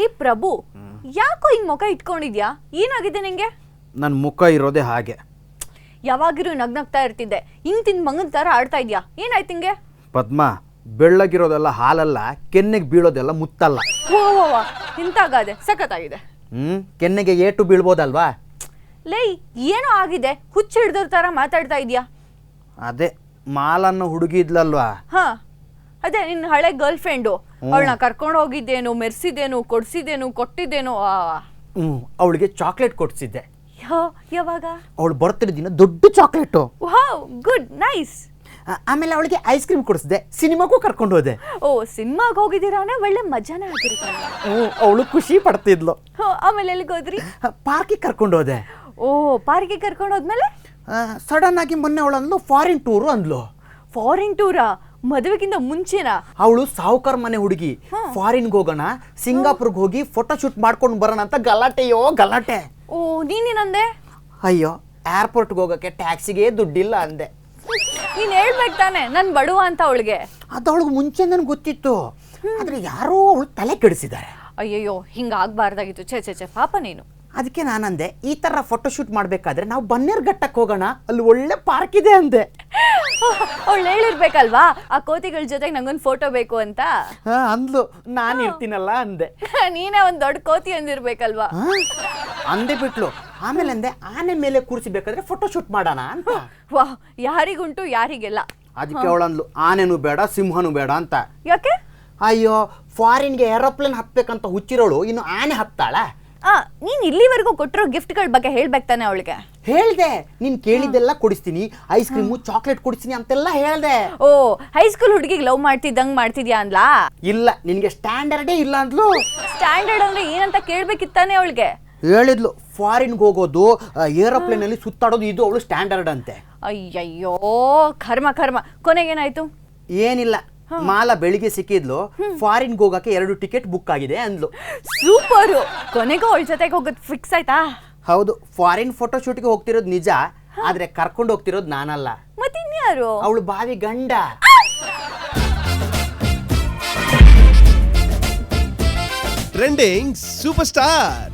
ಏ ಪ್ರಭು, ಯಾಕೋ ಹಿಂಗ್ ಮುಖ ಇಟ್ಕೊಂಡಿದ್ಯಾ? ಏನಾಗಿದೆ ನಿಂಗೆ? ನನ್ನ ಮುಖ ಇರೋದೇ ಹಾಗೆ. ಯಾವಾಗಿರೂ ನಗ್ನಗ್ತಾ ಇರ್ತಿದ್ದೆ, ಹಿಂಗ್ ತಿಂದ್ ಮಂಗನ್ ತರ ಆಡ್ತಾ ಇದ್ಯಾ? ಏನಾಯ್ತು ಹಿಂಗೆ? ಪದ್ಮ, ಬೆಳ್ಳಗಿರೋದೆಲ್ಲ ಹಾಲಲ್ಲ, ಕೆನ್ನೆಗೆ ಬೀಳೋದೆಲ್ಲ ಮುತ್ತಲ್ಲ. ಓ ಇಂತಾಗಾದೆ, ಸಖತ್ತಾಗಿದೆ. ಕೆನ್ನೆಗೆ ಏಟು ಬೀಳ್ಬೋದಲ್ವಾ? ಲೈ, ಏನೋ ಆಗಿದೆ, ಹುಚ್ಚ ಹಿಡ್ದೋರ್ ತರ ಮಾತಾಡ್ತಾ ಇದ್ಯಾ? ಅದೇ ಮಾಲನ್ನ ಹುಡುಗಿ ಇದ್ಲಲ್ವಾ? ಹಾ, ಅದೇ ನಿನ್ನ ಹಳೆ ಗರ್ಲ್ ಫ್ರೆಂಡು. ಅವಳನ್ನ ಕರ್ಕೊಂಡು ಹೋಗಿದ್ದೇನು, ಮೆರ್ಸಿದ್ದೇನು, ಕೊಡ್ಸಿದ್ದೇನು, ಕೊಟ್ಟಿದ್ದೇನು? ಅವಳಿಗೆ ಚಾಕ್ಲೇಟ್ ಕೊಡ್ಸಿದ್ದೆ. ಯಾವಾಗ? ಅವಳು ಬರ್ತಿರೋ ದಿನ ದೊಡ್ಡ ಚಾಕ್ಲೇಟು. Wow, good, nice. ಆಮೇಲೆ ಅವಳಿಗೆ ಐಸ್ ಕ್ರೀಮ್ ಕೊಡಿಸಿದೆ, ಸಿನಿಮಾಗೂ ಕರ್ಕೊಂಡು ಹೋದೆ. ಓ, ಸಿನಿಮಾಗೆ ಹೋಗಿದ್ದೀರಾನೆ, ಒಳ್ಳೆ ಮಜಾನೇ ಆಗಿರುತ್ತಲ್ಲ. ಅವಳು ಖುಷಿ ಪಡ್ತಿದ್ಲು. ಆಮೇಲೆ ಎಲ್ಲಿಗೆ ಹೋದ್ರಿ? ಪಾರ್ಕಿಗೆ ಕರ್ಕೊಂಡು ಹೋದೆ. ಓ, ಪಾರ್ಕಿಗೆ ಕರ್ಕೊಂಡು ಹೋದ್ಮೇಲೆ? ಸಡನ್ ಆಗಿ ಮೊನ್ನೆ ಅವಳಂದ್ಲು ಫಾರಿನ್ ಟೂರು ಅಂದ್ಲು. ಫಾರಿನ್ ಟೂರಾ? ಮದುವೆಗಿಂತ ಮುಂಚೆನಾ? ಅವಳು ಸಾವುಕಾರ ಮನೆ ಹುಡುಗಿ. ಫಾರಿನ್ಗೆ ಹೋಗೋಣ, ಸಿಂಗಾಪುರ್ಗೆ ಹೋಗಿ ಫೋಟೋ ಶೂಟ್ ಮಾಡ್ಕೊಂಡು ಬರೋಣ ಅಂತ ಗಲಾಟೆಯೋ ಗಲಾಟೆ. ಓ, ನೀನೇನಂದೆ? ಅಯ್ಯೋ, ಏರ್ಪೋರ್ಟ್ಗೆ ಹೋಗೋಕ್ಕೆ ಟ್ಯಾಕ್ಸಿಗೆ ದುಡ್ಡಿಲ್ಲ ಅಂದೆ. ನೀನ್ ಹೇಳ್ಬೇಕು ತಾನೆ ನನ್ ಬಡವ ಅಂತ ಅವಳಿಗೆ. ಅದು ಅವಳಿಗೆ ಮುಂಚೆ ನನ್ಗೆ ಗೊತ್ತಿತ್ತು, ಆದ್ರೆ ಯಾರೋ ಅವಳು ತಲೆ ಕೆಡಿಸಿದ್ದಾರೆ. ಅಯ್ಯಯ್ಯೋ, ಹಿಂಗಾಗ್ಬಾರ್ದಾಗಿತ್ತು. ಛೇ ಛೇ ಛೇ, ಪಾಪ ನೀನು. ಅದಕ್ಕೆ ನಾನಂದೆ, ಈ ತರ ಫೋಟೋ ಶೂಟ್ ಮಾಡ್ಬೇಕಾದ್ರೆ ನಾವು ಬನ್ನೇರ್ಘಟ್ಟಕ್ಕೆ ಹೋಗೋಣ, ಅಲ್ಲಿ ಒಳ್ಳೆ ಪಾರ್ಕ್ ಇದೆ ಅಂದೆ. ಅವಳು ಹೇಳಿರ್ಬೇಕಲ್ವಾ, ಆ ಕೋತಿಗಳ ಜೊತೆಗೆ ನಂಗೊಂದು ಫೋಟೋ ಬೇಕು ಅಂತ. ಅಂದ್ಲು, ನಾನು ಇರ್ತೀನಲ್ಲ ಅಂದೆ. ನೀನೇ ಒಂದ್ ದೊಡ್ಡ ಕೋತಿ ಅಂದಿರ್ಬೇಕಲ್ವಾ? ಅಂದೆ ಬಿಟ್ಲು. ಆಮೇಲೆ ಅಂದೆ, ಆನೆ ಮೇಲೆ ಕೂರಿಸಬೇಕಾದ್ರೆ ಫೋಟೋ ಶೂಟ್ ಮಾಡೋಣ ಅಂತ. ವಾಹ್, ಯಾರಿಗುಂಟು ಯಾರಿಗೆಲ್ಲ. ಅದಕ್ಕೆ ಅವಳಂದ್ಲು, ಆನೆನೂ ಬೇಡ ಸಿಂಹನೂ ಬೇಡ ಅಂತ. ಯಾಕೆ? ಅಯ್ಯೋ, ಫಾರಿನ್ಗೆ ಏರೋಪ್ಲೇನ್ ಹತ್ಬೇಕಂತ ಹುಚ್ಚಿರೋಳು ಇನ್ನು ಆನೆ ಹತ್ತಾಳ? ನೀನ್ ಇಲ್ಲಿವರೆಗೂ ಕೊಟ್ಟಿರೋ ಗಿಫ್ಟ್ಗಳ ಬಗ್ಗೆ ಹೇಳ್ಬೇಕು ತಾನೆ ಅವಳಿಗೆ. ಹೇಳ್ದೆ, ನೀನ್ ಕೇಳಿದ್ದೆಲ್ಲ ಕೊಡಿಸ್ತೀನಿ, ಐಸ್ ಕ್ರೀಮು ಚಾಕ್ಲೇಟ್ ಕೊಡಿಸ್ತೀನಿ ಅಂತೆಲ್ಲ ಹೇಳ್ದೆ. ಓ, ಹೈಸ್ಕೂಲ್ ಹುಡುಗಿಗೆ ಲವ್ ಮಾಡ್ತಿದ್ದಂಗ್ ಮಾಡ್ತಿದ್ಯಾ ಅಂದ್ಲಾ? ಇಲ್ಲ, ನಿನ್ಗೆ ಸ್ಟ್ಯಾಂಡರ್ಡೇ ಇಲ್ಲ ಅಂದ್ಲು. ಸ್ಟ್ಯಾಂಡರ್ಡ್ ಅಂದ್ರೆ ಏನಂತ ಕೇಳ್ಬೇಕಿತ್ತಾನೆ ಅವಳಿಗೆ. ಹೇಳಿದ್ಲು, ಫಾರಿನ್ಗೆ ಹೋಗೋದು, ಏರೋಪ್ಲೇನ್ ಅಲ್ಲಿ ಸುತ್ತಾಡೋದು, ಇದು ಅವಳು ಸ್ಟ್ಯಾಂಡರ್ಡ್ ಅಂತೆ. ಅಯ್ಯಯ್ಯೋ, ಕರ್ಮ ಕರ್ಮ. ಕೊನೆಗೇನಾಯ್ತು? ಏನಿಲ್ಲ, ಮಾಲ ಬೆಳಿಗ್ಗೆ ಸಿಕ್ಕಿದ್ಲು, ಫಾರಿನ್ಗೆ ಹೋಗಕ್ಕೆ 2 ಟಿಕೆಟ್ ಬುಕ್ ಆಗಿದೆ ಅಂದ್ಲು. ಸೂಪರು. ಕೊನೆಗೂ ಅವಳ ಜೊತೆಗೆ ಹೋಗೋದು ಫಿಕ್ಸ್ ಆಯ್ತಾ? ಹೌದು, ಫಾರಿನ್ ಫೋಟೋ ಶೂಟ್ಗೆ ಹೋಗ್ತಿರೋದು ನಿಜ, ಆದ್ರೆ ಕರ್ಕೊಂಡು ಹೋಗ್ತಿರೋದು ನಾನಲ್ಲ. ಮತ್ತಿನ್ಯಾರು? ಅವಳು ಬಾವಿ ಗಂಡ. Trending super star.